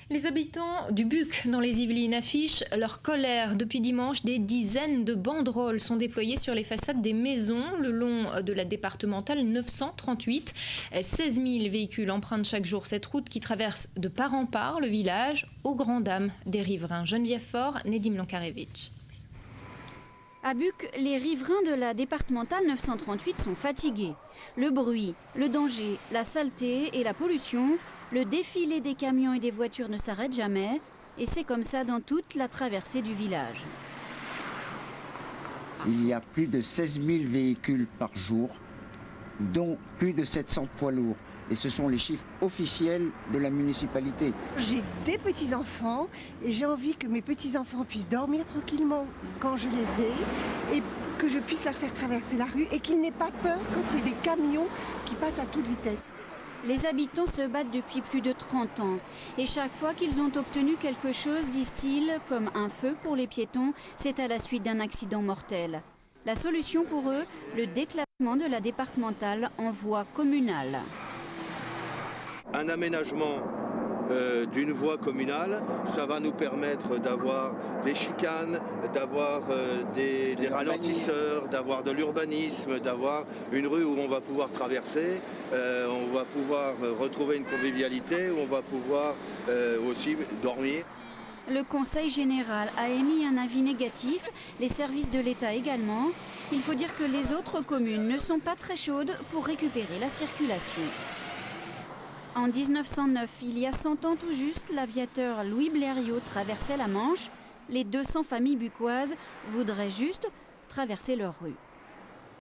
Les habitants du Buc dans les Yvelines affichent leur colère. Depuis dimanche, des dizaines de banderoles sont déployées sur les façades des maisons le long de la départementale 938. 16 000 véhicules empruntent chaque jour cette route qui traverse de part en part le village aux grandes dames des riverains. Geneviève Faure, Nedim Lankarevitch. À Buc, les riverains de la départementale 938 sont fatigués. Le bruit, le danger, la saleté et la pollution, le défilé des camions et des voitures ne s'arrête jamais. Et c'est comme ça dans toute la traversée du village. Il y a plus de 16 000 véhicules par jour, dont plus de 700 poids lourds. Et ce sont les chiffres officiels de la municipalité. J'ai des petits-enfants et j'ai envie que mes petits-enfants puissent dormir tranquillement quand je les ai et que je puisse leur faire traverser la rue et qu'ils n'aient pas peur quand c'est des camions qui passent à toute vitesse. Les habitants se battent depuis plus de 30 ans. Et chaque fois qu'ils ont obtenu quelque chose, disent-ils, comme un feu pour les piétons, c'est à la suite d'un accident mortel. La solution pour eux, le déclassement de la départementale en voie communale. Un aménagement d'une voie communale, ça va nous permettre d'avoir des chicanes, d'avoir des ralentisseurs, d'avoir de l'urbanisme, d'avoir une rue où on va pouvoir traverser, on va pouvoir retrouver une convivialité, où on va pouvoir aussi dormir. Le Conseil général a émis un avis négatif, les services de l'État également. Il faut dire que les autres communes ne sont pas très chaudes pour récupérer la circulation. En 1909, il y a 100 ans tout juste, l'aviateur Louis Blériot traversait la Manche. Les 200 familles bucoises voudraient juste traverser leur rue.